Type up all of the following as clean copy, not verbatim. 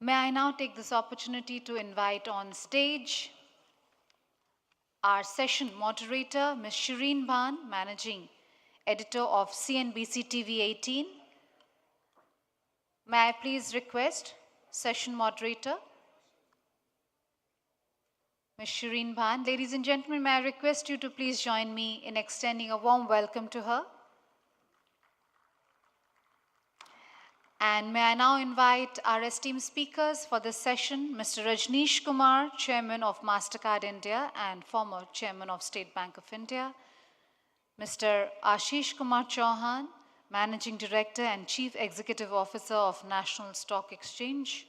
May I now take this opportunity to invite on stage our session moderator, Ms. Shireen Bhan, Managing Editor of CNBC TV 18. May I please request session moderator, Ms. Shireen Bhan. Ladies and gentlemen, may I request you to please join me in extending a warm welcome to her. And may I now invite our esteemed speakers for this session, Mr. Rajneesh Kumar, Chairman of MasterCard India and former Chairman of State Bank of India, Mr. Ashish Kumar Chauhan, Managing Director and Chief Executive Officer of National Stock Exchange,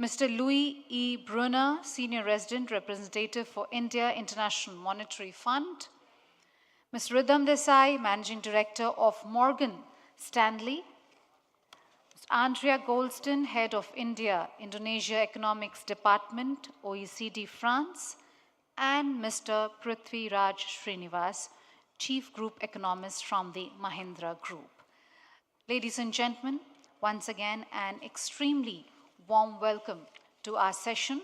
Mr. Louis E. Brunner, Senior Resident Representative for India International Monetary Fund, Ms. Ridham Desai, Managing Director of Morgan Stanley, Ms. Andrea Goldston, Head of India-Indonesia Economics Department, OECD France, and Mr. Prithvi Raj Srinivas, Chief Group Economist from the Mahindra Group. Ladies and gentlemen, once again, an extremely warm welcome to our session.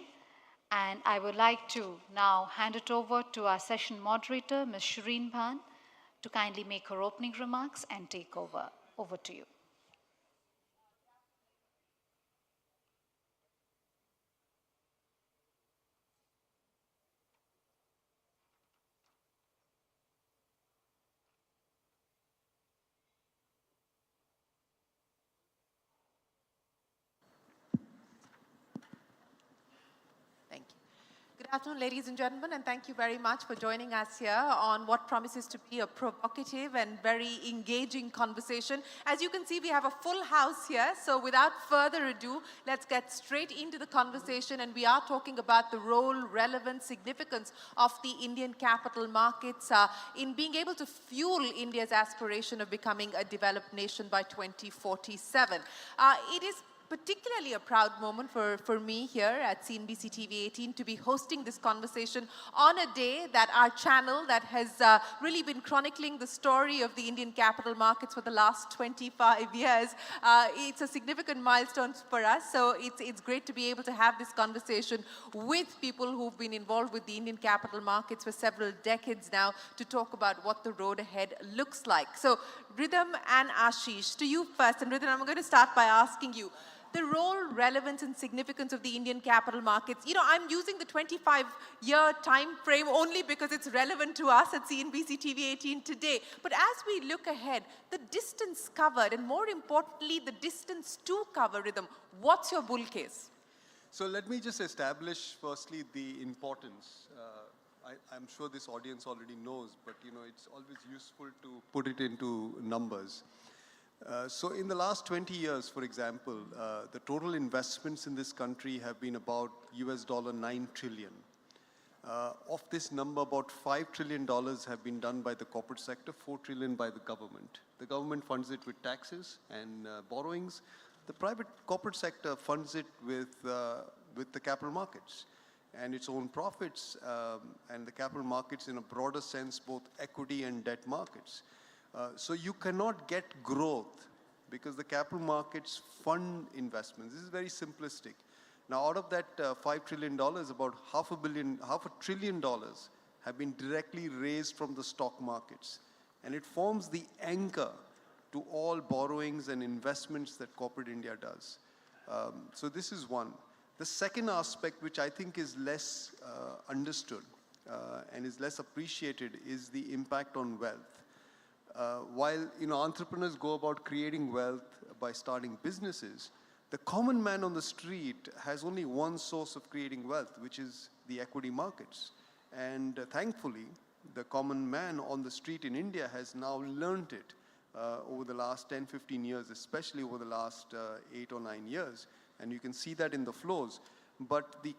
And I would like to now hand it over to our session moderator, Ms. Shireen Bhan, to kindly make her opening remarks and take over. Over to you. Thank you. Good afternoon, ladies and gentlemen, and thank you very much for joining us here on what promises to be a provocative and very engaging conversation. As you can see, we have a full house here, so without further ado, let's get straight into the conversation, and we are talking about the role, relevance, significance of the Indian capital markets in being able to fuel India's aspiration of becoming a developed nation by 2047. It is particularly a proud moment for me here at CNBC TV 18 to be hosting this conversation on a day that our channel that has really been chronicling the story of the Indian capital markets for the last 25 years. It's a significant milestone for us, so it's great to be able to have this conversation with people who've been involved with the Indian capital markets for several decades now to talk about what the road ahead looks like. So Ridham and Ashish, to you first, and Ridham, I'm going to start by asking you, the role, relevance, and significance of the Indian capital markets. You know, I'm using the 25-year time frame only because it's relevant to us at CNBC TV 18 today. But as we look ahead, the distance covered, and more importantly, the distance to cover, Rhythm, what's your bull case? So let me just establish firstly the importance. I'm sure this audience already knows, but you know, it's always useful to put it into numbers. So in the last 20 years, for example, the total investments in this country have been about $9 trillion. Of this number, about $5 trillion have been done by the corporate sector, $4 trillion by the government. The government funds it with taxes and borrowings. The private corporate sector funds it with the capital markets and its own profits, and the capital markets in a broader sense, both equity and debt markets. So you cannot get growth because the capital markets fund investments. This is very simplistic. Now, out of that $5 trillion, about half a trillion dollars have been directly raised from the stock markets. And it forms the anchor to all borrowings and investments that corporate India does. So this is one. The second aspect, which I think is less understood and is less appreciated, is the impact on wealth. While entrepreneurs go about creating wealth by starting businesses, the common man on the street has only one source of creating wealth, which is the equity markets. And thankfully, the common man on the street in India has now learned it over the last 10, 15 years, especially over the last 8 or 9 years. And you can see that in the flows. But the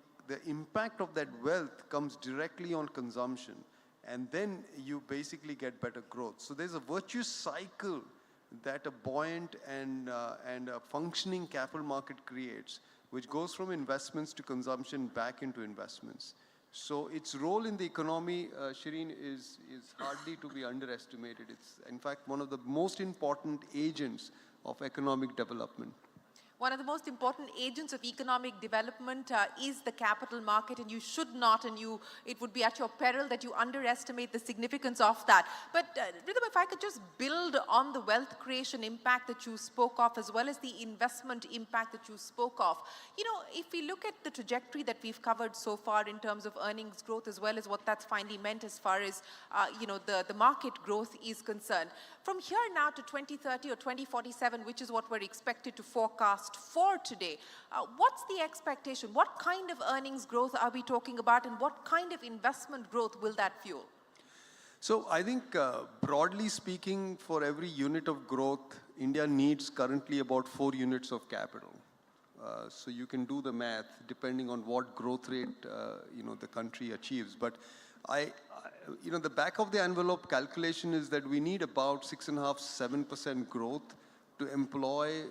impact of that wealth comes directly on consumption. And then you basically get better growth. So there's a virtuous cycle that a buoyant and a functioning capital market creates, which goes from investments to consumption back into investments. So its role in the economy, Shireen, is hardly to be underestimated. It's, in fact, one of the most important agents of economic development. One of the most important agents of economic development is the capital market, and you should not, and it would be at your peril that you underestimate the significance of that. But Rhythm, if I could just build on the wealth creation impact that you spoke of, as well as the investment impact that you spoke of. You know, if we look at the trajectory that we've covered so far in terms of earnings growth, as well as what that's finally meant as far as, the market growth is concerned. From here now to 2030 or 2047, which is what we're expected to forecast for today, what's the expectation? What kind of earnings growth are we talking about, and what kind of investment growth will that fuel? So I think broadly speaking, for every unit of growth, India needs currently about 4 units of capital. So you can do the math depending on what growth rate the country achieves. But the back of the envelope calculation is that we need about 6.5–7% growth to employ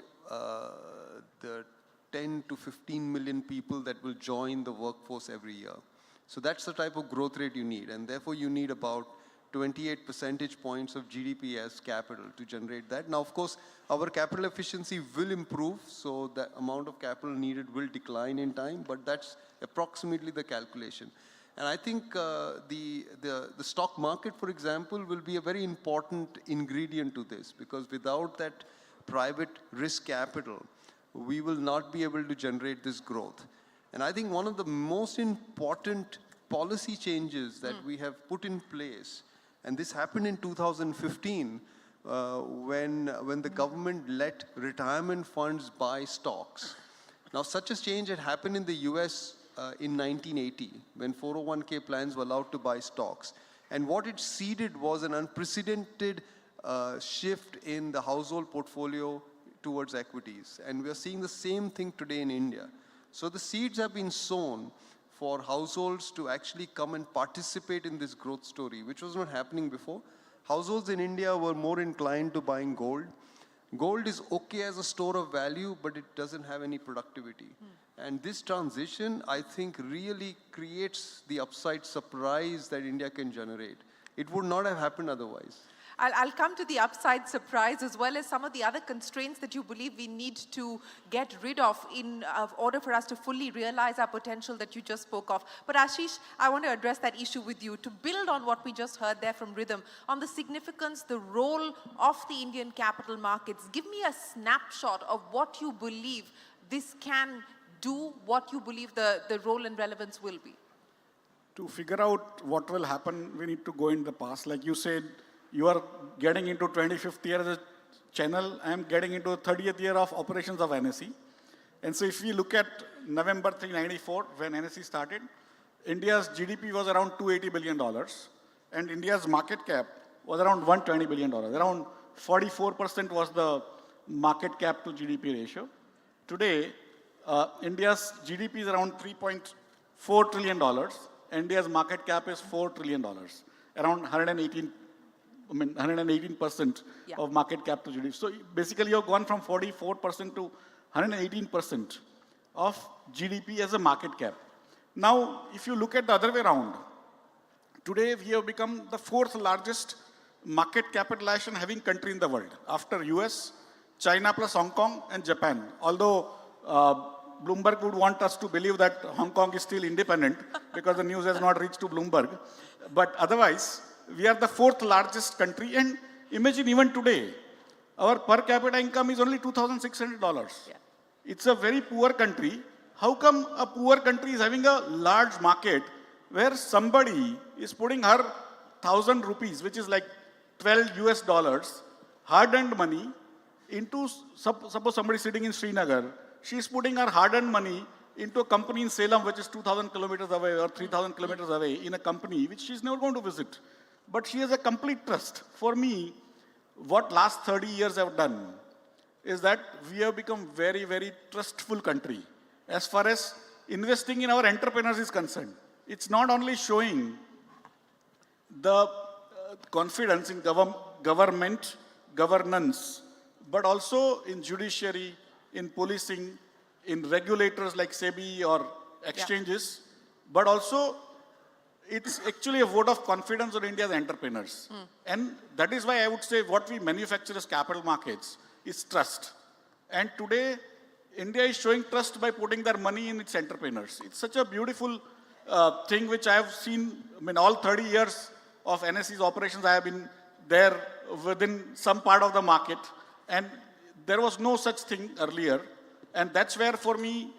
the 10 to 15 million people that will join the workforce every year. So that's the type of growth rate you need, and therefore you need about 28 percentage points of GDP as capital to generate that. Now, of course, our capital efficiency will improve, so the amount of capital needed will decline in time, but that's approximately the calculation. And I think the stock market, for example, will be a very important ingredient to this, because without that private risk capital, we will not be able to generate this growth. And I think one of the most important policy changes that we have put in place, and this happened in 2015, when the government let retirement funds buy stocks. Now, such a change had happened in the US in 1980, when 401k plans were allowed to buy stocks. And what it seeded was an unprecedented shift in the household portfolio towards equities. And we are seeing the same thing today in India. So the seeds have been sown for households to actually come and participate in this growth story, which was not happening before. Households in India were more inclined to buying gold. Gold is okay as a store of value, but it doesn't have any productivity. And this transition, I think, really creates the upside surprise that India can generate. It would not have happened otherwise. I'll come to the upside surprise, as well as some of the other constraints that you believe we need to get rid of in order for us to fully realize our potential that you just spoke of. But Ashish, I want to address that issue with you, to build on what we just heard there from Rhythm, on the significance, the role of the Indian capital markets. Give me a snapshot of what you believe this can do, what you believe the role and relevance will be. To figure out what will happen, we need to go in the past. Like you said, you are getting into 25th year as a channel. I am getting into the 30th year of operations of NSE. And so if we look at November 1994, when NSE started, India's GDP was around $280 billion. And India's market cap was around $120 billion. Around 44% was the market cap to GDP ratio. Today, India's GDP is around $3.4 trillion. India's market cap is $4 trillion. Around 118% of market cap to GDP. So basically, you've gone from 44% to 118% of GDP as a market cap. Now, if you look at the other way around, today we have become the 4th largest market capitalization having country in the world, after US, China plus Hong Kong, and Japan. Although Bloomberg would want us to believe that Hong Kong is still independent because the news has not reached to Bloomberg. But otherwise, we are the 4th largest country. And imagine even today, our per capita income is only $2,600. Yeah. It's a very poor country. How come a poor country is having a large market where somebody is putting her 1,000 rupees, which is like $12 US, hard-earned money, into, suppose somebody sitting in Srinagar, she's putting her hard-earned money into a company in Salem, which is 2,000 kilometers away or 3,000 kilometers away, in a company which she's never going to visit. But she has a complete trust. For me, what last 30 years have done is that we have become very, very trustful country as far as investing in our entrepreneurs is concerned. It's not only showing the confidence in government, governance, but also in judiciary, in policing, in regulators like SEBI or exchanges, but also it's actually a vote of confidence on India's entrepreneurs. And that is why I would say what we manufacture as capital markets is trust. And today, India is showing trust by putting their money in its entrepreneurs. It's such a beautiful thing which I have seen. I mean, all 30 years of NSE's operations, I have been there within some part of the market, and there was no such thing earlier. And that's where, for me,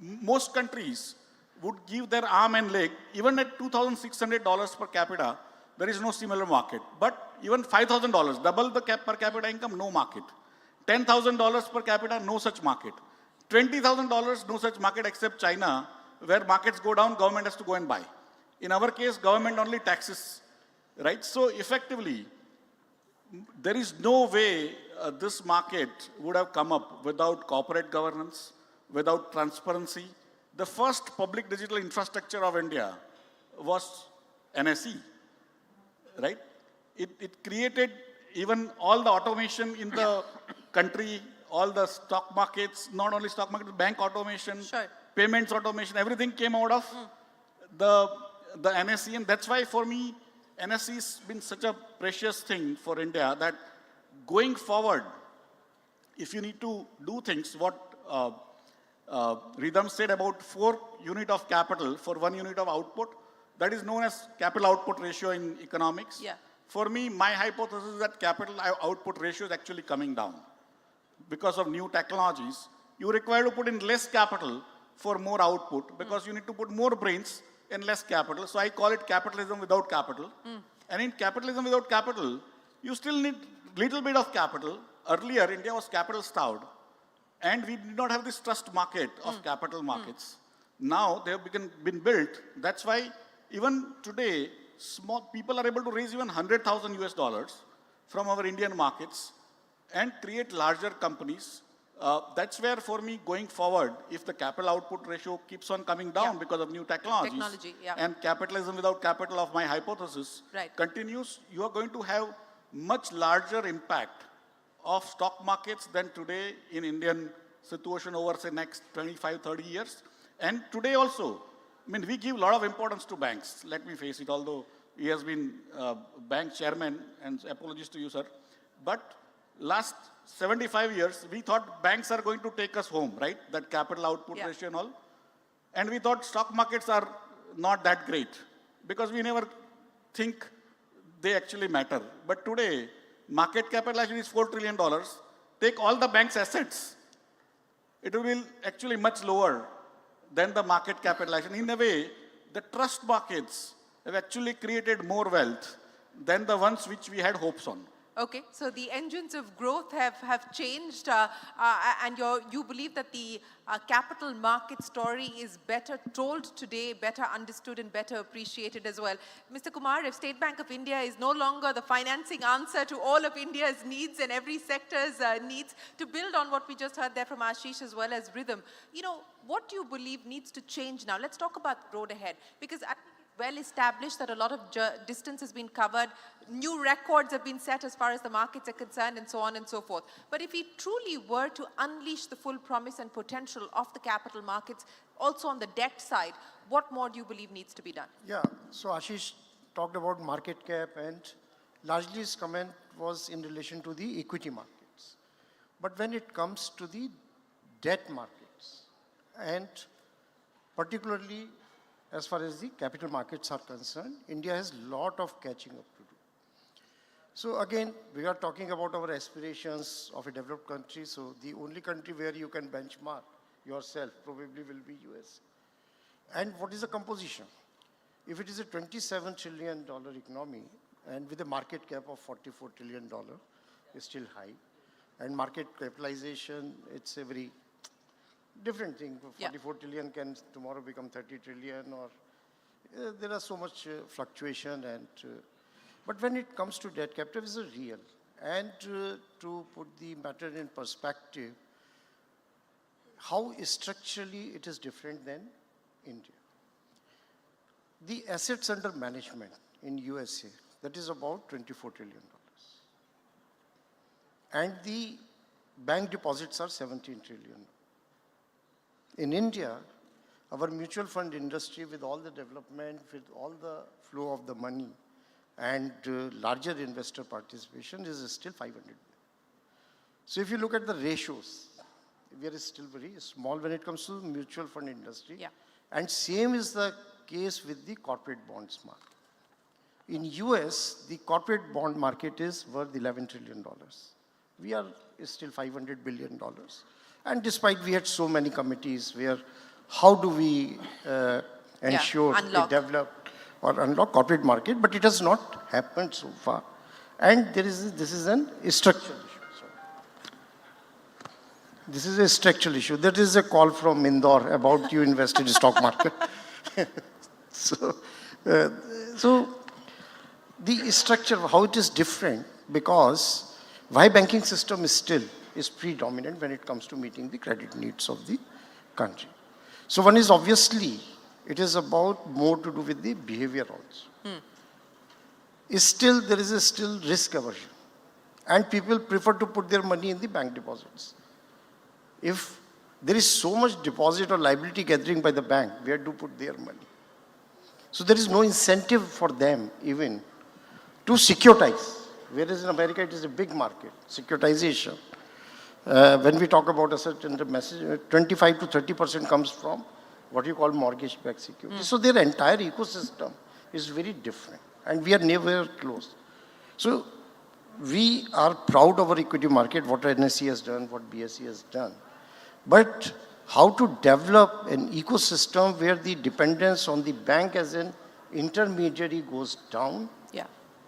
most countries would give their arm and leg. Even at $2,600 per capita, there is no similar market. But even $5,000, double the per capita income, no market. $10,000 per capita, no such market. $20,000, no such market except China, where markets go down, government has to go and buy. In our case, government only taxes, right? So effectively, there is no way this market would have come up without corporate governance, without transparency. The first public digital infrastructure of India was NSE, right? It created even all the automation in the country, all the stock markets, not only stock market, bank automation, Sure. payments automation, everything came out of the NSE. And that's why, for me, NSE has been such a precious thing for India that going forward, if you need to do things, what Ridham said about 4 unit of capital for 1 unit of output, that is known as capital output ratio in economics. Yeah. For me, my hypothesis is that capital output ratio is actually coming down. Because of new technologies, you require to put in less capital for more output because you need to put more brains and less capital. So I call it capitalism without capital. And in capitalism without capital, you still need little bit of capital. Earlier, India was capital starved. And we did not have this trust market of capital markets. Now they have been built. That's why even today, small people are able to raise even 100,000 US dollars from our Indian markets and create larger companies. That's where, for me, going forward, if the capital output ratio keeps on coming down because of new technologies, and capitalism without capital of my hypothesis continues, you are going to have much larger impact of stock markets than today in Indian situation over, say, next 25, 30 years. And today also, I mean, we give a lot of importance to banks, let me face it, although he has been bank chairman, and apologies to you, sir. But last 75 years, we thought banks are going to take us home, right? That capital output ratio and all. And we thought stock markets are not that great because we never think they actually matter. But today, market capitalization is $4 trillion. Take all the bank's assets. It will be actually much lower than the market capitalization. In a way, the trust markets have actually created more wealth than the ones which we had hopes on. Okay, so the engines of growth have changed, and you believe that the capital market story is better told today, better understood and better appreciated as well. Mr. Kumar, if State Bank of India is no longer the financing answer to all of India's needs and every sector's needs, to build on what we just heard there from Ashish as well as Ridham, you know, what do you believe needs to change now? Let's talk about the road ahead, because I think it's well established that a lot of distance has been covered, new records have been set as far as the markets are concerned, and so on and so forth. But if we truly were to unleash the full promise and potential of the capital markets, also on the debt side, what more do you believe needs to be done? Yeah, so Ashish talked about market cap, and largely his comment was in relation to the equity markets. But when it comes to the debt markets, and particularly as far as the capital markets are concerned, India has a lot of catching up to do. So again, we are talking about our aspirations of a developed country. So the only country where you can benchmark yourself probably will be US. And what is the composition? If it is a $27 trillion economy and with a market cap of $44 trillion, is still high. And market capitalization, it's a very different thing. 44 trillion can tomorrow become 30 trillion, or there are so much fluctuation. And but when it comes to debt, capital is real. And to put the matter in perspective, how structurally it is different than India. The assets under management in USA, that is about $24 trillion. And the bank deposits are 17 trillion. In India, our mutual fund industry, with all the development, with all the flow of the money and larger investor participation, is still 500 billion. So if you look at the ratios, We are still very small when it comes to the mutual fund industry. Yeah. And same is the case with the corporate bonds market. In US, the corporate bond market is worth $11 trillion. We are still $500 billion. And despite we had so many committees where how do we ensure we develop or unlock corporate market, but it has not happened so far. And this is an structural issue. Sorry. This is a structural issue. That is a call from Indore about you invested in stock market. So the structure, how it is different, because why banking system is predominant when it comes to meeting the credit needs of the country. So one is obviously, it is about more to do with the behavior also. There is still risk aversion. And people prefer to put their money in the bank deposits. If there is so much deposit or liability gathering by the bank, where to put their money? So there is no incentive for them even to securitize. Whereas in America, it is a big market, securitization. When we talk about asset under message, 25 to 30% comes from what you call mortgage-backed security. So their entire ecosystem is very different, and we are never close. So we are proud of our equity market, what NSE has done, what BSE has done. But how to develop an ecosystem where the dependence on the bank as an intermediary goes down,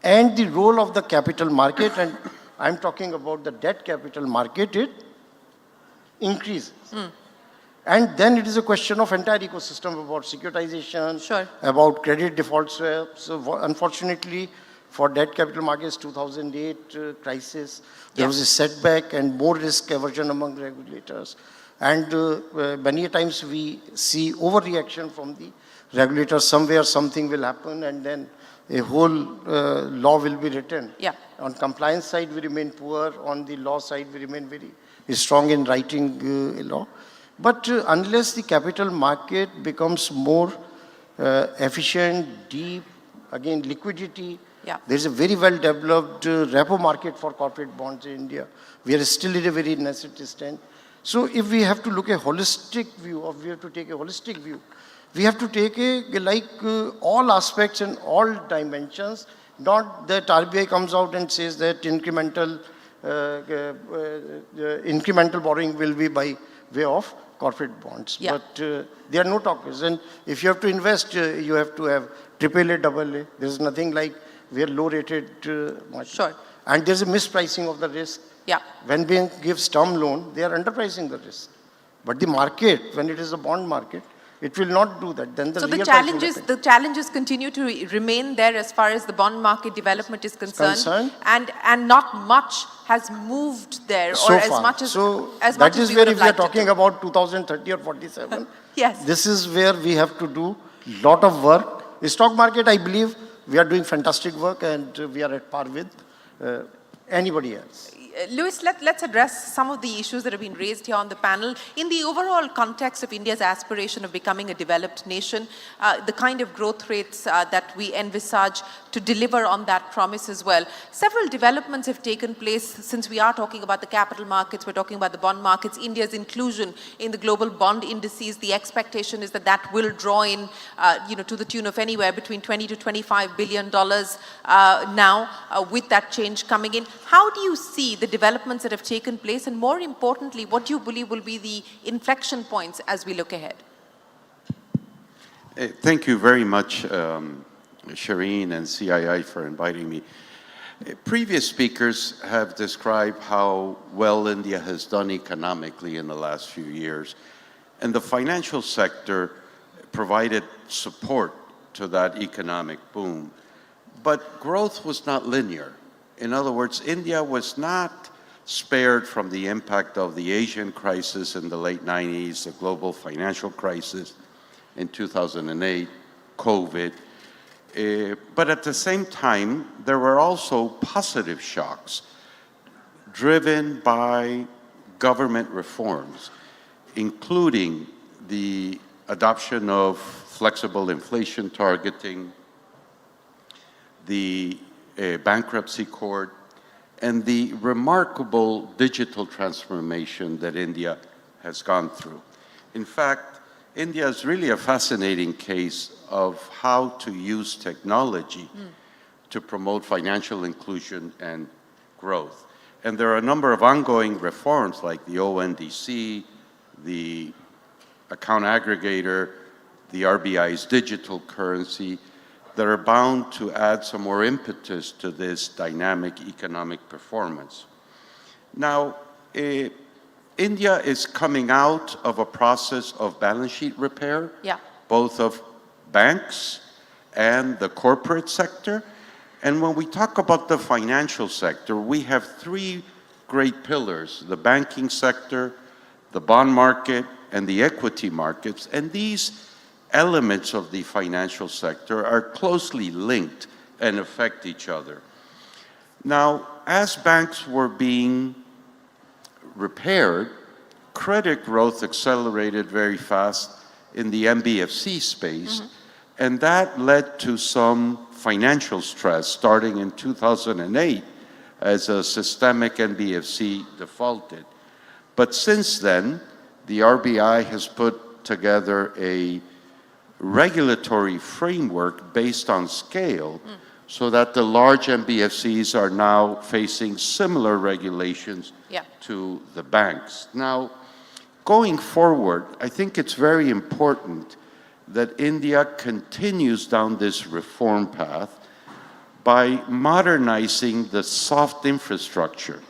and the role of the capital market, and I'm talking about the debt capital market, it increases. And then it is a question of entire ecosystem about securitization, about credit default swaps. So unfortunately, for debt capital markets, 2008 crisis, there was a setback and more risk aversion among regulators. And many times we see overreaction from the regulators. Somewhere something will happen, and then a whole law will be written. On compliance side, we remain poor. On the law side, we remain very strong in writing law. But unless the capital market becomes more efficient, deep, again, liquidity, there is a very well-developed repo market for corporate bonds in India. We are still in a very nascent stage. So if we have to look at a holistic view, or we have to take a holistic view, we have to take all aspects and all dimensions, not that RBI comes out and says that incremental borrowing will be by way of corporate bonds. But there are no talkers. And if you have to invest, you have to have AAA, AA. There is nothing like we are low-rated much. And there's a mispricing of the risk. When bank gives term loan, they are underpricing the risk. But the market, when it is a bond market, it will not do that. Then so the challenges continue to remain there as far as the bond market development is concerned. And not much has moved there, so or far. as much as that is where if we are talking about 2030 or 47. This is where we have to do a lot of work. The stock market, I believe, we are doing fantastic work, and we are at par with anybody else. Louis, let's address some of the issues that have been raised here on the panel. In the overall context of India's aspiration of becoming a developed nation, the kind of growth rates that we envisage to deliver on that promise as well. Several developments have taken place since we are talking about the capital markets, we're talking about the bond markets. India's inclusion in the global bond indices, the expectation is that that will draw in, to the tune of anywhere between $20 to $25 billion now, with that change coming in. How do you see the developments that have taken place, and more importantly, what do you believe will be the inflection points as we look ahead? Thank you very much, Shireen and CII, for inviting me. Previous speakers have described how well India has done economically in the last few years, and the financial sector provided support to that economic boom. But growth was not linear. In other words, India was not spared from the impact of the Asian crisis in the late 90s, the global financial crisis in 2008, COVID. But at the same time, there were also positive shocks driven by government reforms, including the adoption of flexible inflation targeting, the bankruptcy court, and the remarkable digital transformation that India has gone through. In fact, India is really a fascinating case of how to use technology to promote financial inclusion and growth. And there are a number of ongoing reforms like the ONDC, the account aggregator, the RBI's digital currency, that are bound to add some more impetus to this dynamic economic performance. Now, India is coming out of a process of balance sheet repair, both of banks and the corporate sector. And when we talk about the financial sector, we have three great pillars: the banking sector, the bond market, and the equity markets. And these elements of the financial sector are closely linked and affect each other. Now, as banks were being repaired, credit growth accelerated very fast in the NBFC space, and that led to some financial stress starting in 2008 as a systemic NBFC defaulted. But since then, the RBI has put together a regulatory framework based on scale so that the large NBFCs are now facing similar regulations to the banks. Now, going forward, I think it's very important that India continues down this reform path by modernizing the soft infrastructure.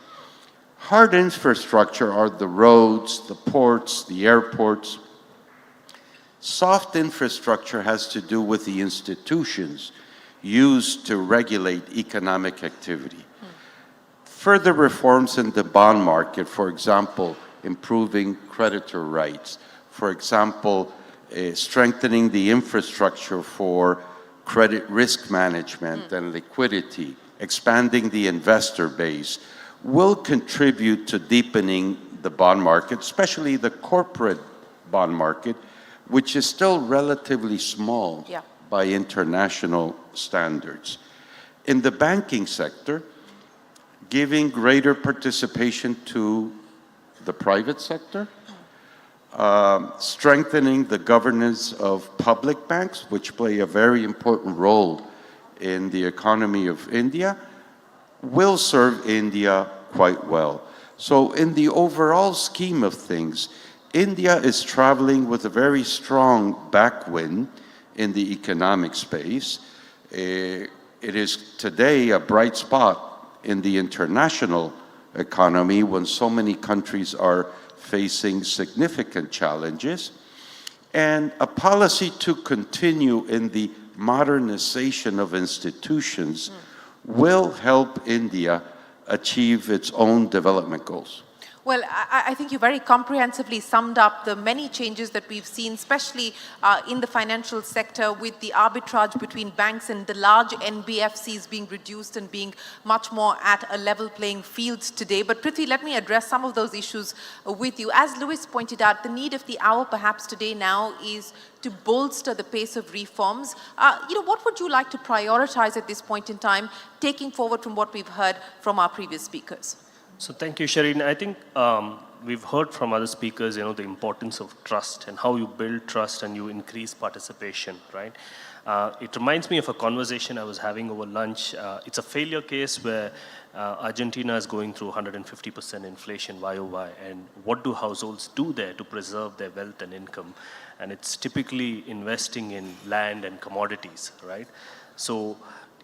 Hard infrastructure are the roads, the ports, the airports. Soft infrastructure has to do with the institutions used to regulate economic activity. Further reforms in the bond market, for example, improving creditor rights, for example, strengthening the infrastructure for credit risk management and liquidity, expanding the investor base, will contribute to deepening the bond market, especially the corporate bond market, which is still relatively small by international standards. In the banking sector, giving greater participation to the private sector, strengthening the governance of public banks, which play a very important role in the economy of India, will serve India quite well. So in the overall scheme of things, India is traveling with a very strong backwind in the economic space. It is today a bright spot in the international economy when so many countries are facing significant challenges. And a policy to continue in the modernization of institutions will help India achieve its own development goals. Well, I think you very comprehensively summed up the many changes that we've seen, especially in the financial sector, with the arbitrage between banks and the large NBFCs being reduced and being much more at a level playing field today. But Prithvi, let me address some of those issues with you. As Louis pointed out, the need of the hour perhaps today now is to bolster the pace of reforms. What would you like to prioritize at this point in time, taking forward from what we've heard from our previous speakers? So thank you, Shireen. I think we've heard from other speakers, the importance of trust and how you build trust and you increase participation, right? It reminds me of a conversation I was having over lunch. It's a failure case where Argentina is going through 150% inflation YOY, and what do households do there to preserve their wealth and income? And it's typically investing in land and commodities, right? So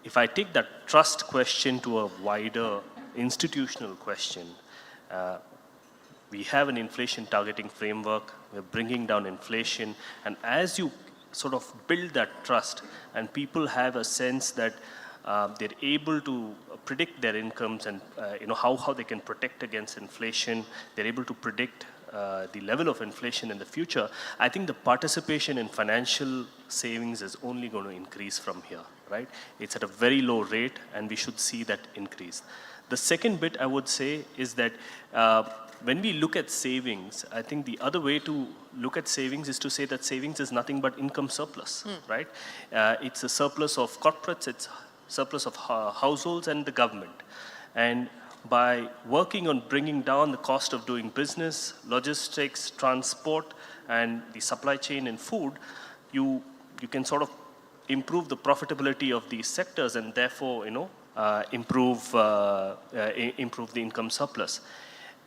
if I take that trust question to a wider institutional question, we have an inflation targeting framework, we're bringing down inflation, and as you sort of build that trust and people have a sense that they're able to predict their incomes and how they can protect against inflation, they're able to predict the level of inflation in the future, I think the participation in financial savings is only going to increase from here, right? It's at a very low rate and we should see that increase. The second bit I would say is that when we look at savings, I think the other way to look at savings is to say that savings is nothing but income surplus, right? It's a surplus of corporates, it's surplus of households and the government. And by working on bringing down the cost of doing business, logistics, transport, and the supply chain in food, you can sort of improve the profitability of these sectors and therefore, improve the income surplus.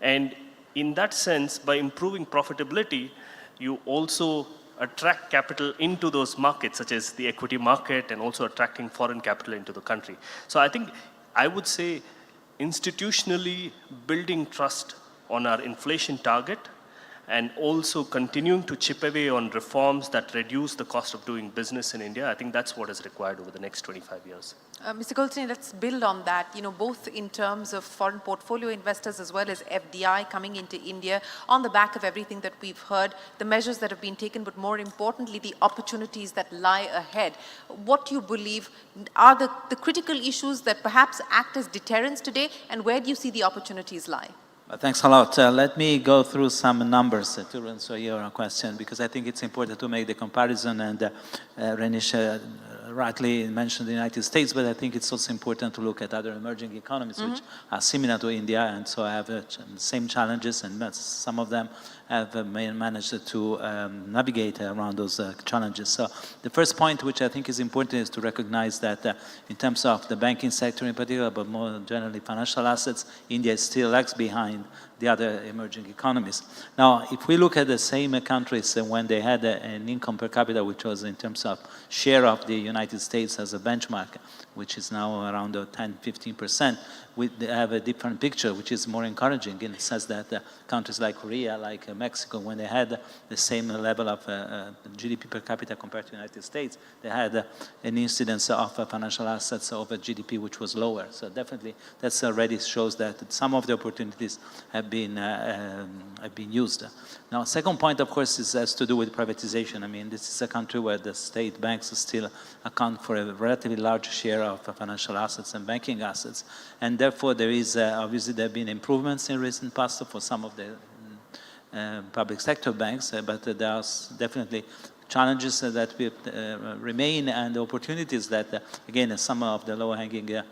And in that sense, by improving profitability, you also attract capital into those markets, such as the equity market, and also attracting foreign capital into the country. So I would say institutionally building trust on our inflation target and also continuing to chip away on reforms that reduce the cost of doing business in India, I think that's what is required over the next 25 years. Mr. Goldstein, let's build on that, both in terms of foreign portfolio investors as well as FDI coming into India on the back of everything that we've heard, the measures that have been taken, but more importantly, the opportunities that lie ahead. What do you believe are the critical issues that perhaps act as deterrents today, and where do you see the opportunities lie? Thanks a lot. Let me go through some numbers to answer your question, because I think it's important to make the comparison, and Renish rightly mentioned the United States, but I think it's also important to look at other emerging economies which are similar to India, and so have the same challenges, and some of them have managed to navigate around those challenges. So the first point, which I think is important, is to recognize that in terms of the banking sector in particular, but more generally financial assets, India still lags behind the other emerging economies. Now, if we look at the same countries when they had an income per capita, which was in terms of share of the United States as a benchmark, which is now around 10-15%, we have a different picture, which is more encouraging in the sense that countries like Korea, like Mexico, when they had the same level of GDP per capita compared to the United States, they had an incidence of financial assets over GDP which was lower. So definitely that already shows that some of the opportunities have been used. Now, second point, of course, has to do with privatization. I mean, this is a country where the state banks still account for a relatively large share of financial assets and banking assets. And therefore, there is, obviously, there have been improvements in recent past for some of the public sector banks, but there are definitely challenges that will remain, and opportunities that, again, some of the low-hanging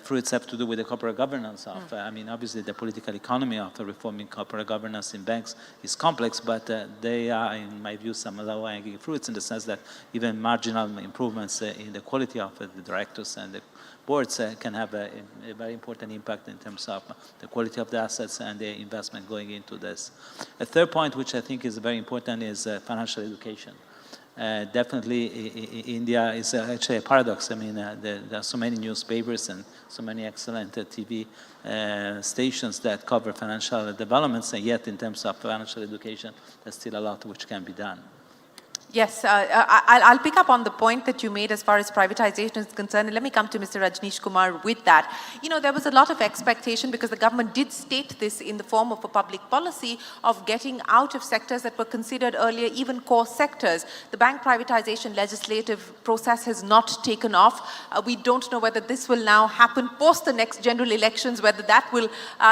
fruits have to do with the corporate governance of, I mean, obviously the political economy of reforming corporate governance in banks is complex, but they are, in my view, some low-hanging fruits in the sense that even marginal improvements in the quality of the directors and the boards can have a very important impact in terms of the quality of the assets and the investment going into this. A third point, which I think is very important, is financial education. Definitely, India is actually a paradox. I mean, there are so many newspapers and so many excellent TV stations that cover financial developments, and yet in terms of financial education, there's still a lot which can be done. Yes, I'll pick up on the point that you made as far as privatization is concerned, and let me come to Mr. Rajneesh Kumar with that. There was a lot of expectation, because the government did state this in the form of a public policy of getting out of sectors that were considered earlier even core sectors. The bank privatization legislative process has not taken off. We don't know whether this will now happen post the next general elections, whether that will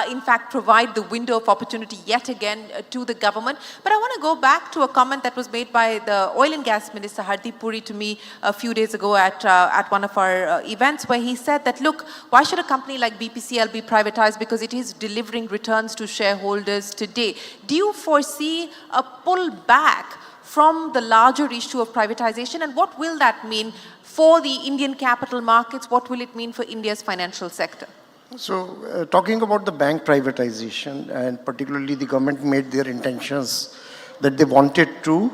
in fact provide the window of opportunity yet again to the government. But I want to go back to a comment that was made by the Oil and Gas Minister Hardeep Puri to me a few days ago at one of our events, where he said that, look, why should a company like BPCL be privatized, because it is delivering returns to shareholders today. Do you foresee a pullback from the larger issue of privatization, and what will that mean for the Indian capital markets? What will it mean for India's financial sector? So talking about the bank privatization, and particularly the government made their intentions that they wanted to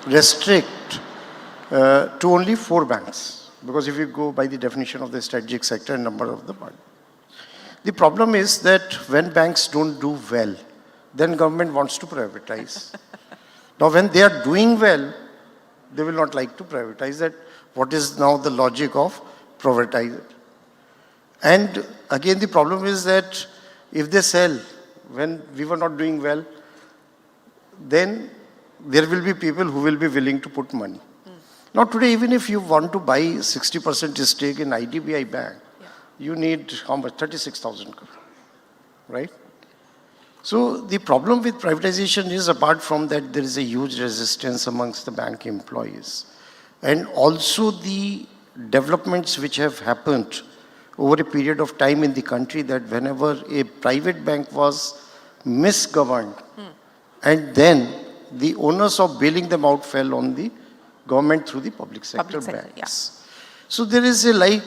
restrict to only 4 banks, because if you go by the definition of the strategic sector and number of the banks. The problem is that when banks don't do well, then government wants to privatize. Now when they are doing well, they will not like to privatize. That what is now the logic of privatizing. And again, the problem is that if they sell when we were not doing well, then there will be people who will be willing to put money. Now today, even if you want to buy 60% stake in IDBI Bank, you need how much? 36,000 crore, right? So the problem with privatization is, apart from that, there is a huge resistance amongst the bank employees. And also the developments which have happened over a period of time in the country that whenever a private bank was misgoverned, and then the onus of bailing them out fell on the government through the public sector banks. So there is a like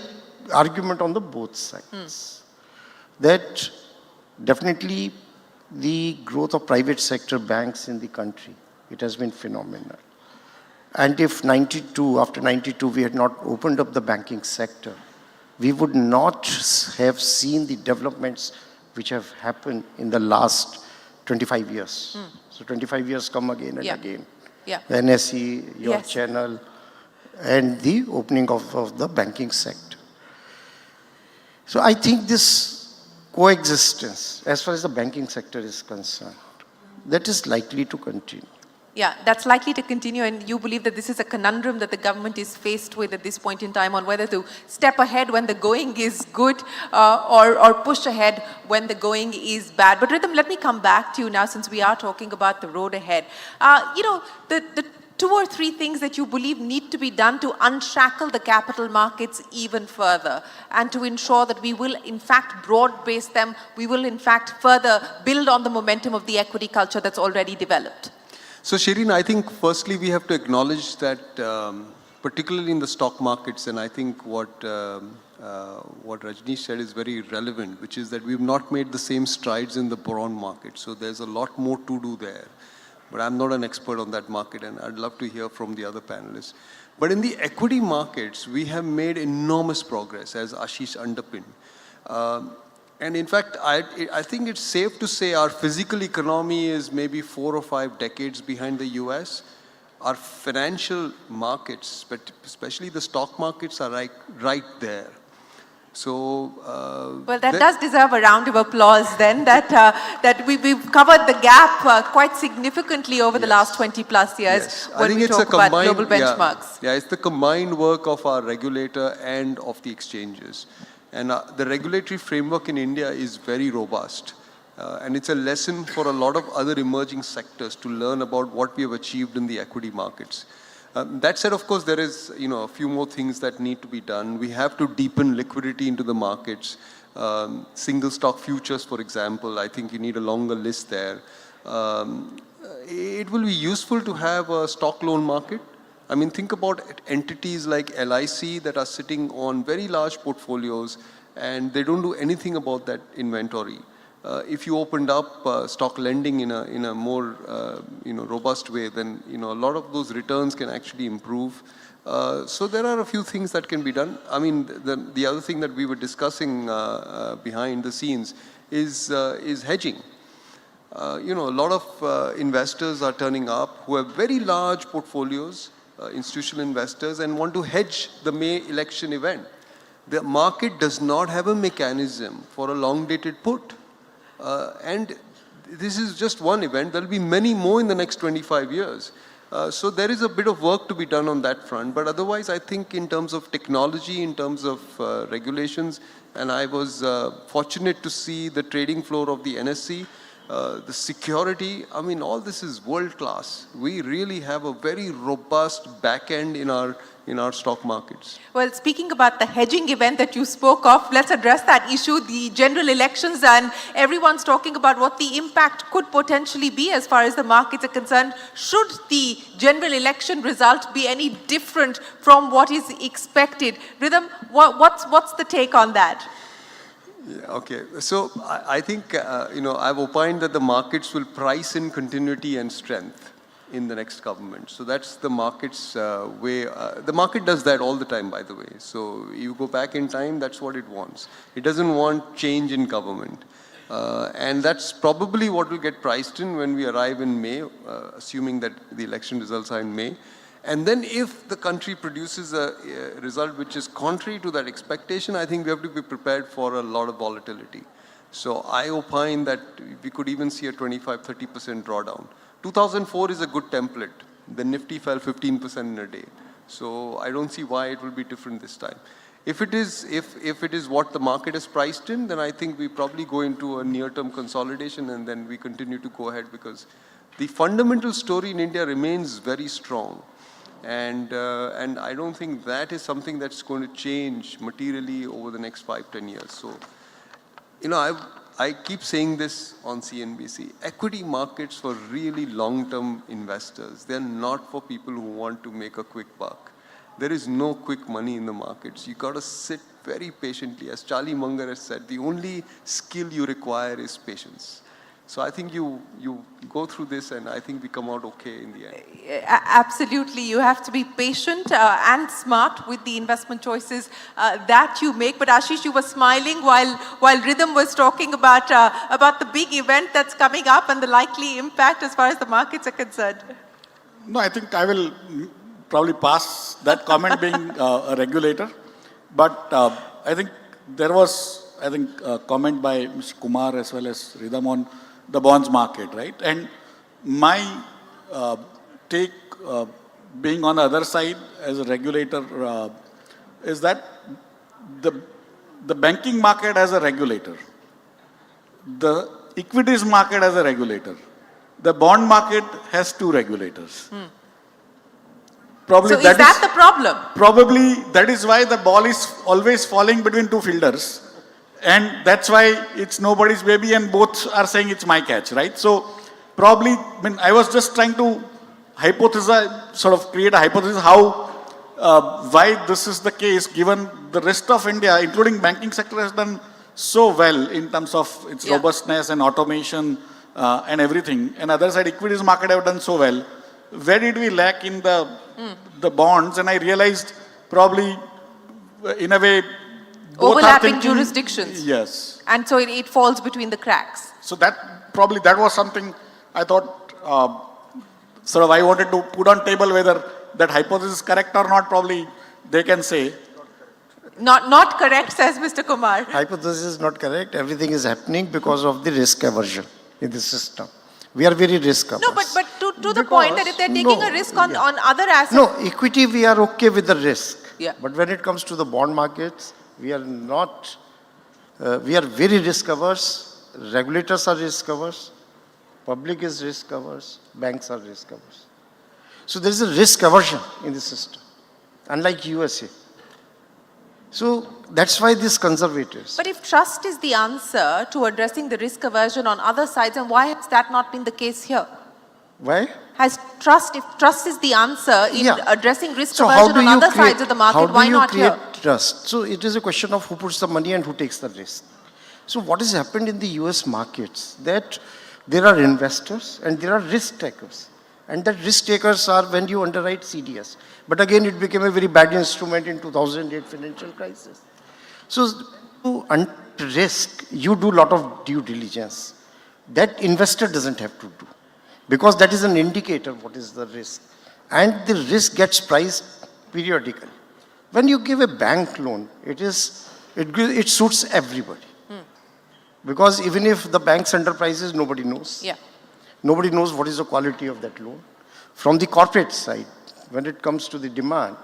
argument on the both sides that definitely the growth of private sector banks in the country, it has been phenomenal. And if after 92, we had not opened up the banking sector, we would not have seen the developments which have happened in the last 25 years. So 25 years come again and again. The NSE, your channel, and the opening of the banking sector. So I think this coexistence, as far as the banking sector is concerned, that is likely to continue. Yeah, that's likely to continue, and you believe that this is a conundrum that the government is faced with at this point in time on whether to step ahead when the going is good or push ahead when the going is bad. But Rhythm, let me come back to you now since we are talking about the road ahead. The 2 or 3 things that you believe need to be done to unshackle the capital markets even further and to ensure that we will in fact broad-base them, we will in fact further build on the momentum of the equity culture that's already developed. So Shireen, I think firstly we have to acknowledge that particularly in the stock markets, and I think what Rajneesh said is very relevant, which is that we've not made the same strides in the bond market. So there's a lot more to do there. But I'm not an expert on that market, and I'd love to hear from the other panelists. But in the equity markets, we have made enormous progress, as Ashish underpinned. And in fact, I think it's safe to say our physical economy is maybe 4 or 5 decades behind the US. Our financial markets, but especially the stock markets, are right there. So, well, that does deserve a round of applause then, that we've covered the gap quite significantly over the last 20 plus years when we talk about global benchmarks. Yeah, it's the combined work of our regulator and of the exchanges. And the regulatory framework in India is very robust. And it's a lesson for a lot of other emerging sectors to learn about what we have achieved in the equity markets. That said, of course, there is a few more things that need to be done. We have to deepen liquidity into the markets. Single stock futures, for example, I think you need a longer list there. It will be useful to have a stock loan market. I mean, think about entities like LIC that are sitting on very large portfolios and they don't do anything about that inventory. If you opened up stock lending in a more robust way, then a lot of those returns can actually improve. So there are a few things that can be done. I mean, the other thing that we were discussing behind the scenes is hedging. A lot of investors are turning up who have very large portfolios, institutional investors, and want to hedge the May election event. The market does not have a mechanism for a long-dated put. And this is just one event. There will be many more in the next 25 years. So there is a bit of work to be done on that front. But otherwise, I think in terms of technology, in terms of regulations, and I was fortunate to see the trading floor of the NSE, the security, I mean, all this is world class. We really have a very robust back end in our stock markets. Well, speaking about the hedging event that you spoke of, let's address that issue, the general elections, and everyone's talking about what the impact could potentially be as far as the markets are concerned. Should the general election result be any different from what is expected? Rhythm, what's the take on that? Yeah, okay, so I think, I've opined that the markets will price in continuity and strength in the next government. So that's the market's way. The market does that all the time, by the way. So you go back in time, that's what it wants. It doesn't want change in government. And that's probably what will get priced in when we arrive in May, assuming that the election results are in May. And then if the country produces a result which is contrary to that expectation, I think we have to be prepared for a lot of volatility. So I opine that we could even see a 25-30% drawdown. 2004 is a good template. The Nifty fell 15% in a day. So I don't see why it will be different this time. If it is what the market is priced in, then I think we probably go into a near-term consolidation and then we continue to go ahead because the fundamental story in India remains very strong. And I don't think that is something that's going to change materially over the next 5-10 years. So, you know, I keep saying this on CNBC. Equity markets for really long-term investors, they're not for people who want to make a quick buck. There is no quick money in the markets. You got to sit very patiently. As Charlie Munger has said, the only skill you require is patience. So I think you go through this, and I think we come out okay in the end. Absolutely, you have to be patient and smart with the investment choices that you make. But Ashish, you were smiling while Rhythm was talking about the big event that's coming up and the likely impact as far as the markets are concerned. No, I think I will probably pass that comment being a regulator. But I think there was, a comment by Mr. Kumar as well as Ridham on the bonds market, right? And my take, being on the other side as a regulator, is that the banking market as a regulator, the equities market as a regulator, the bond market has two regulators. Probably so is that the problem? Probably that is why the ball is always falling between two fielders. And that's why it's nobody's baby and both are saying it's my catch, right? So probably, I was just trying to sort of create a hypothesis how, why this is the case, given the rest of India, including banking sector, has done so well in terms of its robustness and automation and everything. And other side, equities market have done so well. Where did we lack in the bonds? And I realized probably in a way, both overlapping jurisdictions. Yes. And so it falls between the cracks. So that was something I thought, sort of I wanted to put on table whether that hypothesis is correct or not. Probably they can say. Not correct, says Mr. Kumar. Hypothesis is not correct. Everything is happening because of the risk aversion in the system. We are very risk averse. No, but to the point that if they're taking a risk on other assets. No, equity we are okay with the risk. Yeah. But when it comes to the bond markets, we are not, we are very risk averse. Regulators are risk averse. Public is risk averse. Banks are risk averse. So there is a risk aversion in the system, unlike USA. So that's why these conservators. But if trust is the answer to addressing the risk aversion on other sides, and why has that not been the case here? Why? If trust is the answer in addressing risk So aversion on other sides of the market, why not here? How do you create trust? So it is a question of who puts the money and who takes the risk. So what has happened in the US markets, that there are investors and there are risk takers. And that risk takers are when you underwrite CDS. But again, it became a very bad instrument in 2008 financial crisis. So to risk, you do a lot of due diligence. That investor doesn't have to do. Because that is an indicator what is the risk. And the risk gets priced periodically. When you give a bank loan, it suits everybody. Because even if the bank's underprices, nobody knows. Yeah. Nobody knows what is the quality of that loan. From the corporate side, when it comes to the demand.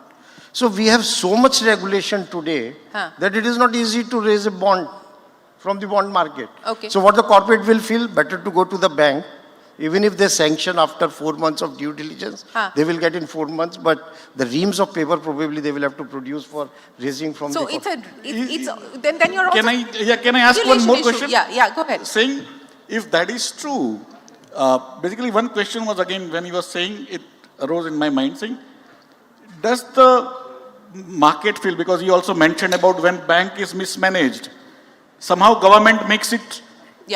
So we have so much regulation today that it is not easy to raise a bond from the bond market. Okay. So what the corporate will feel, better to go to the bank. Even if they sanction after 4 months of due diligence, they will get in 4 months, but the reams of paper probably they will have to produce for raising from so the... So then you're also... Can I ask one more question? Yeah, go ahead. Saying, if that is true, basically one question was again, when he was saying, it arose in my mind, saying, does the market feel, because he also mentioned about when bank is mismanaged, somehow government makes it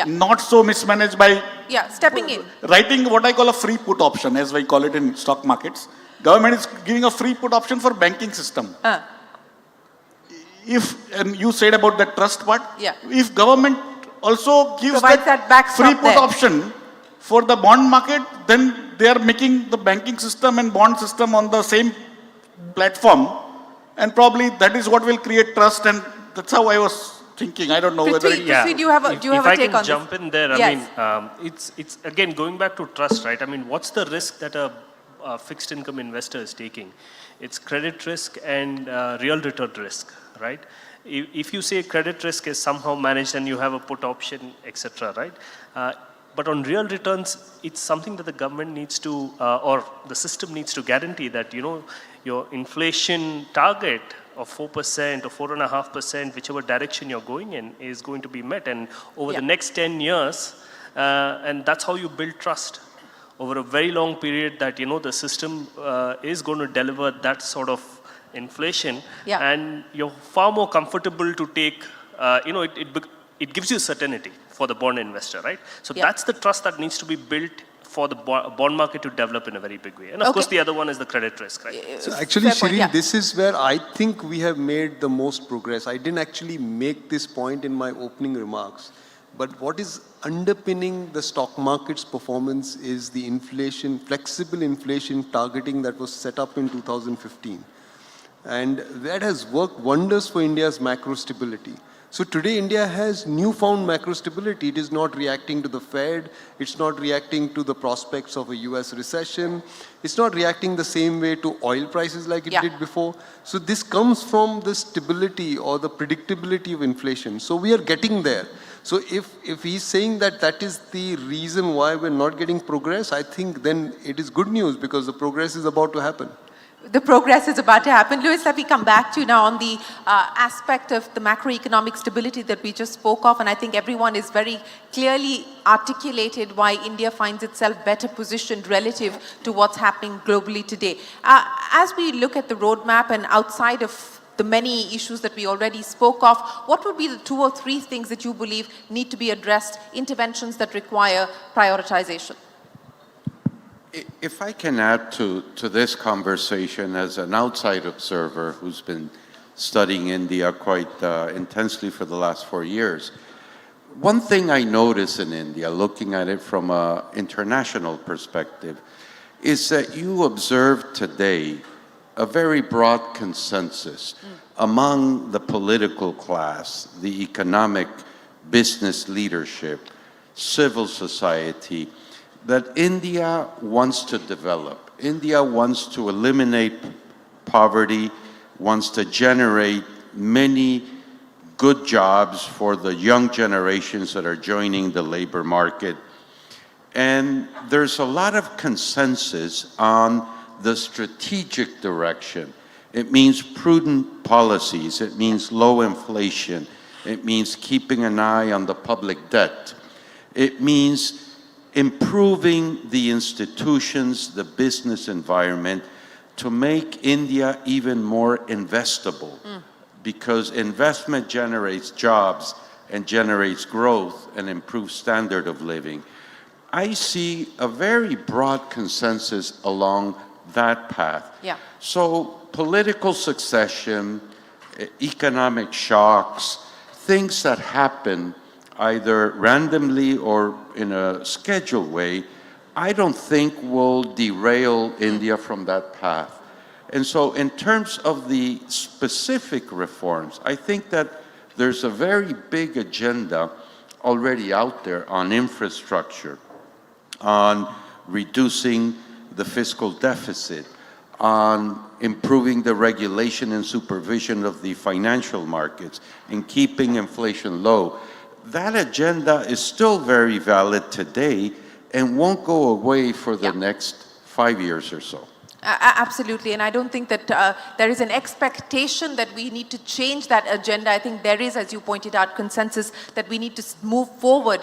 not so mismanaged by stepping in. Writing what I call a free put option, as we call it in stock markets. Government is giving a free put option for banking system. And you said about the trust part, if government also gives that free put there. option for the bond market, then they are making the banking system and bond system on the same platform, and probably that is what will create trust, and that's how I was thinking. I don't know whether it... Prithvi, do you have a take on this? If I can jump in there, I mean, it's again going back to trust, right? I mean, what's the risk that a fixed income investor is taking? It's credit risk and real return risk, right? If you say credit risk is somehow managed and you have a put option, etc., right? But on real returns, it's something that the government needs to, or the system needs to guarantee that, your inflation target of 4% or 4.5%, whichever direction you're going in, is going to be met. And over the next 10 years, and that's how you build trust over a very long period, that, the system is going to deliver that sort of inflation. And you're far more comfortable to take, it gives you certainty for the bond investor, right? So that's the trust that needs to be built for the bond market to develop in a very big way. And of course, the other one is the credit risk, right? So actually, Shireen, this is where I think we have made the most progress. I didn't actually make this point in my opening remarks, but what is underpinning the stock market's performance is the inflation, flexible inflation targeting that was set up in 2015. And that has worked wonders for India's macro stability. So today India has newfound macro stability. It is not reacting to the Fed. It's not reacting to the prospects of a US recession. It's not reacting the same way to oil prices like it did before. So this comes from the stability or the predictability of inflation. So we are getting there. So if he's saying that that is the reason why we're not getting progress, I think then it is good news, because the progress is about to happen. The progress is about to happen. Louis, let me come back to you now on the aspect of the macroeconomic stability that we just spoke of. And I think everyone is very clearly articulated why India finds itself better positioned relative to what's happening globally today. As we look at the roadmap and outside of the many issues that we already spoke of, what would be the 2 or 3 things that you believe need to be addressed, interventions that require prioritization? If I can add to this conversation as an outside observer who's been studying India quite intensely for the last 4 years, one thing I notice in India, looking at it from an international perspective, is that you observe today a very broad consensus among the political class, the economic business leadership, civil society, that India wants to develop. India wants to eliminate poverty, wants to generate many good jobs for the young generations that are joining the labor market. And there's a lot of consensus on the strategic direction. It means prudent policies. It means low inflation. It means keeping an eye on the public debt. It means improving the institutions, the business environment, to make India even more investable, because investment generates jobs and generates growth and improves standard of living. I see a very broad consensus along that path. So political succession, economic shocks, things that happen either randomly or in a scheduled way, I don't think will derail India from that path. And so in terms of the specific reforms, I think that there's a very big agenda already out there on infrastructure, on reducing the fiscal deficit, on improving the regulation and supervision of the financial markets, and keeping inflation low. That agenda is still very valid today and won't go away for the next 5 years or so. Absolutely, and I don't think that there is an expectation that we need to change that agenda. I think there is, as you pointed out, consensus that we need to move forward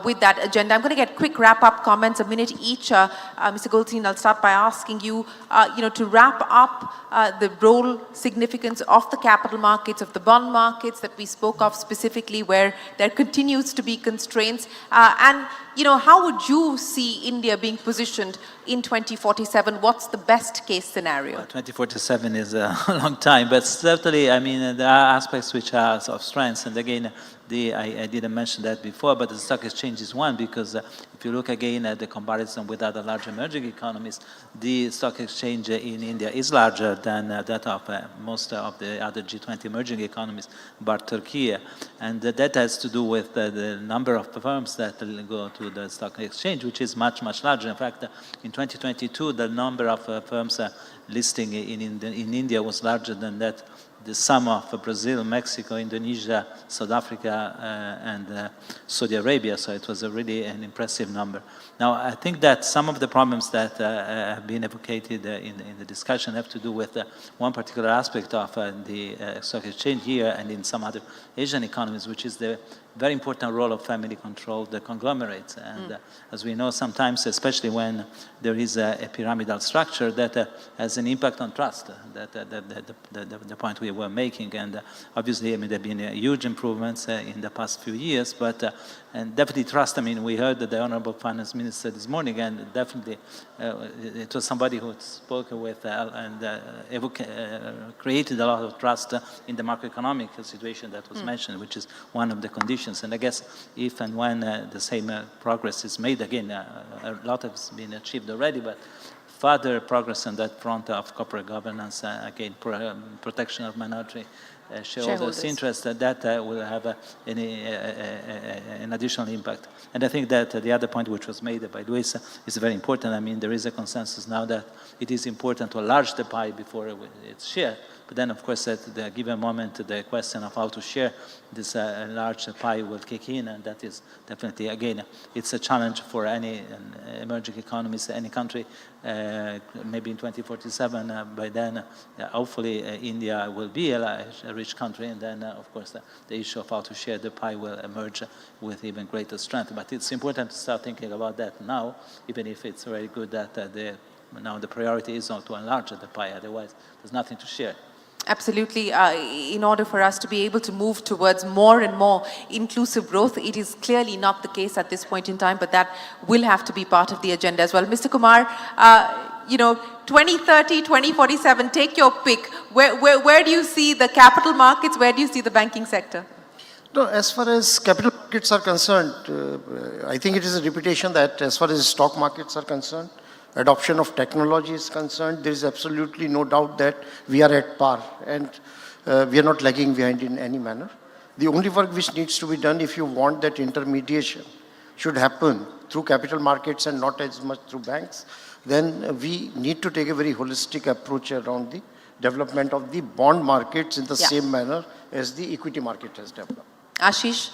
with that agenda. I'm going to get quick wrap-up comments, a minute each. Mr. Goldstein, I'll start by asking you, to wrap up the role, significance of the capital markets, of the bond markets that we spoke of specifically, where there continues to be constraints, and how would you see India being positioned in 2047? What's the best case scenario? 2047 is a long time, but certainly, I mean, there are aspects which are of strengths. And again, I didn't mention that before, but the stock exchange is one, because if you look again at the comparison with other large emerging economies, the stock exchange in India is larger than that of most of the other G20 emerging economies, bar Turkey. And that has to do with the number of firms that go to the stock exchange, which is much, much larger. In fact, in 2022, the number of firms listing in India was larger than that the sum of Brazil, Mexico, Indonesia, South Africa, and Saudi Arabia. So it was really an impressive number. Now, I think that some of the problems that have been advocated in the discussion have to do with one particular aspect of the stock exchange here and in some other Asian economies, which is the very important role of family-controlled conglomerates. And as we know, sometimes, especially when there is a pyramidal structure, that has an impact on trust, the point we were making. And obviously, I mean, there have been huge improvements in the past few years, but and definitely trust, I mean, we heard that the Honorable Finance Minister this morning, and definitely it was somebody who spoke with and created a lot of trust in the macroeconomic situation that was mentioned, which is one of the conditions. And I guess if and when the same progress is made, again, a lot has been achieved already, but further progress on that front of corporate governance, again, protection of minority shareholders' interest, that will have an additional impact. And I think that the other point which was made by Luis is very important. I mean, there is a consensus now that it is important to enlarge the pie before it's shared. But then, of course, at the given moment, the question of how to share this large pie will kick in, and that is definitely, again, it's a challenge for any emerging economies, any country. Maybe in 2047, by then, hopefully, India will be a rich country, and then, of course, the issue of how to share the pie will emerge with even greater strength. But it's important to start thinking about that now, even if it's very good that now the priority is not to enlarge the pie, otherwise there's nothing to share. Absolutely. In order for us to be able to move towards more and more inclusive growth, it is clearly not the case at this point in time, but that will have to be part of the agenda as well. Mr. Kumar, 2030, 2047, take your pick. Where do you see the capital markets? Where do you see the banking sector? No, as far as capital markets are concerned, I think it is a reputation that as far as stock markets are concerned, adoption of technology is concerned, there is absolutely no doubt that we are at par and we are not lagging behind in any manner. The only work which needs to be done, if you want that intermediation should happen through capital markets and not as much through banks, then we need to take a very holistic approach around the development of the bond markets in the same manner as the equity market has developed. Ashish,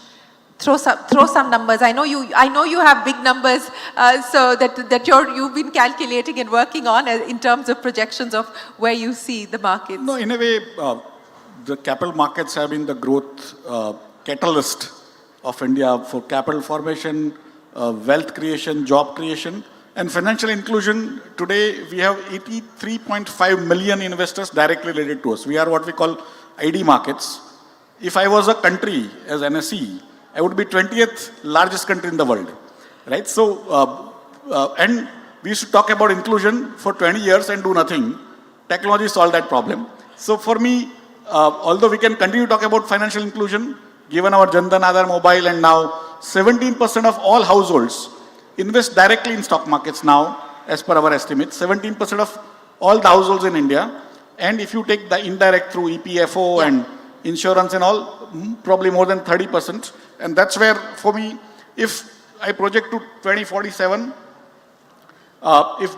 throw some numbers. I know you have big numbers, so that you've been calculating and working on in terms of projections of where you see the markets. No, in a way, the capital markets have been the growth catalyst of India for capital formation, wealth creation, job creation, and financial inclusion. Today, we have 83.5 million investors directly related to us. We are what we call ID markets. If I was a country as NSE, I would be 20th largest country in the world, right? So, and we used to talk about inclusion for 20 years and do nothing. Technology solved that problem. So for me, although we can continue to talk about financial inclusion, given our Jan Dhan Aadhar mobile, and now 17% of all households invest directly in stock markets now, as per our estimates, 17% of all the households in India. And if you take the indirect through EPFO and insurance and all, probably more than 30%. And that's where, for me, if I project to 2047, if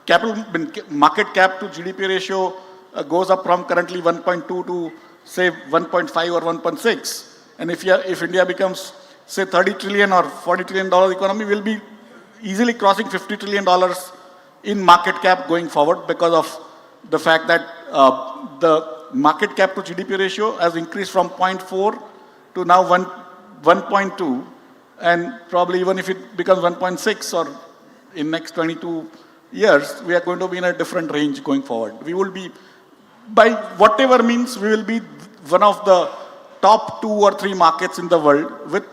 capital market cap to GDP ratio goes up from currently 1.2 to say 1.5 or 1.6, and if India becomes say $30 trillion or $40 trillion economy, we'll be easily crossing $50 trillion in market cap going forward, because of the fact that the market cap to GDP ratio has increased from 0.4 to now 1.2, and probably even if it becomes 1.6 or in next 22 years, we are going to be in a different range going forward. We will be, by whatever means, we will be one of the top 2 or 3 markets in the world with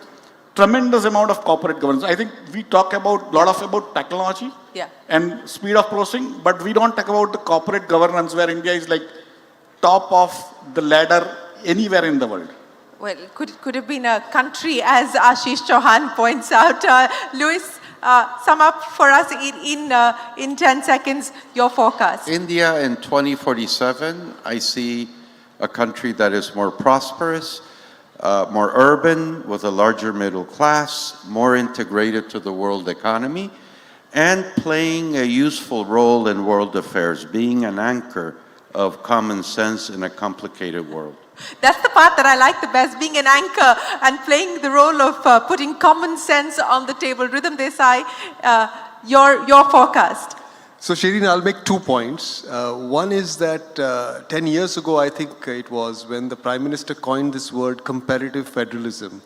tremendous amount of corporate governance. I think we talk about lot about technology and speed of processing, but we don't talk about the corporate governance, where India is like top of the ladder anywhere in the world. Well, could have been a country, as Ashish Chauhan points out. Luis, sum up for us in 10 seconds your forecast. India in 2047, I see a country that is more prosperous, more urban, with a larger middle class, more integrated to the world economy, and playing a useful role in world affairs, being an anchor of common sense in a complicated world. That's the part that I like the best, being an anchor and playing the role of putting common sense on the table. Rhythm Desai, your forecast. So Shireen, I'll make 2 points. One is that 10 years ago, I think it was, when the Prime Minister coined this word comparative federalism.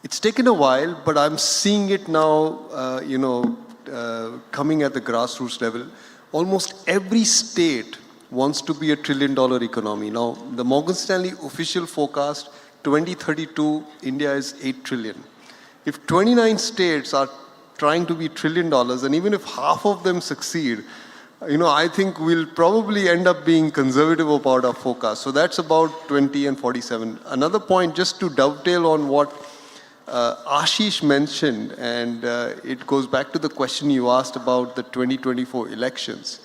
It's taken a while, but I'm seeing it now, coming at the grassroots level. Almost every state wants to be a $1 trillion economy. Now, the Morgan Stanley official forecast, 2032, India is 8 trillion. If 29 states are trying to be $1 trillion, and even if half of them succeed, I think we'll probably end up being conservative about our forecast. So that's about 20 and 47. Another point, just to dovetail on what Ashish mentioned, and it goes back to the question you asked about the 2024 elections.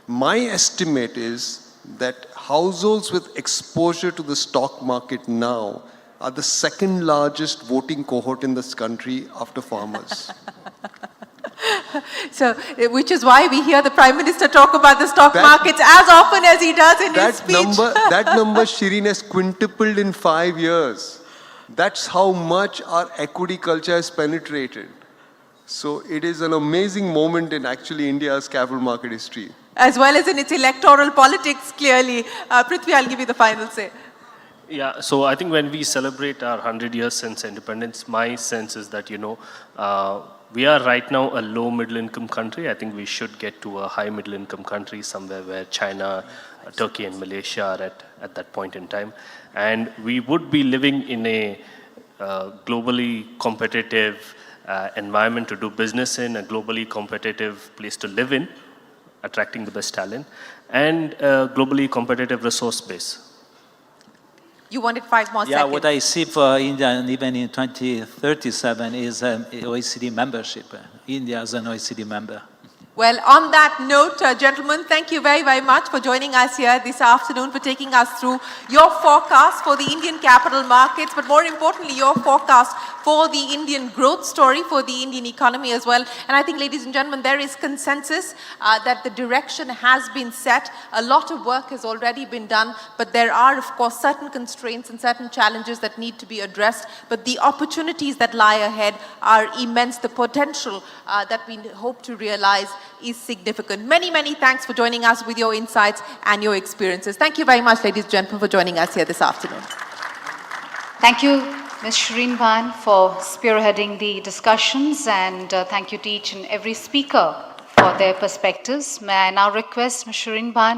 My estimate is that households with exposure to the stock market now are the second largest voting cohort in this country after farmers. So, which is why we hear the Prime Minister talk about the stock markets as often as he does in his speech. That number, Shireen, has quintupled in 5 years. That's how much our equity culture has penetrated. So it is an amazing moment in actually India's capital market history. As well as in its electoral politics, clearly. Prithvi, I'll give you the final say. Yeah, so I think when we celebrate our 100 years since independence, my sense is that, we are right now a low middle income country. I think we should get to a high middle income country, somewhere where China, Turkey and Malaysia are at that point in time. And we would be living in a globally competitive environment to do business in, a globally competitive place to live in, attracting the best talent, and a globally competitive resource base. You wanted 5 more seconds. Yeah, what I see for India, and even in 2037, is OECD membership. India as an OECD member. Well, on that note, gentlemen, thank you very, very much for joining us here this afternoon, for taking us through your forecast for the Indian capital markets, but more importantly, your forecast for the Indian growth story, for the Indian economy as well. And I think, ladies and gentlemen, there is consensus that the direction has been set. A lot of work has already been done, but there are, of course, certain constraints and certain challenges that need to be addressed. But the opportunities that lie ahead are immense. The potential that we hope to realize is significant. Many, many thanks for joining us with your insights and your experiences. Thank you very much, ladies and gentlemen, for joining us here this afternoon. Thank you, Ms. Shireen Bhan, for spearheading the discussions, and thank you to each and every speaker for their perspectives. May I now request Ms. Shireen Bhan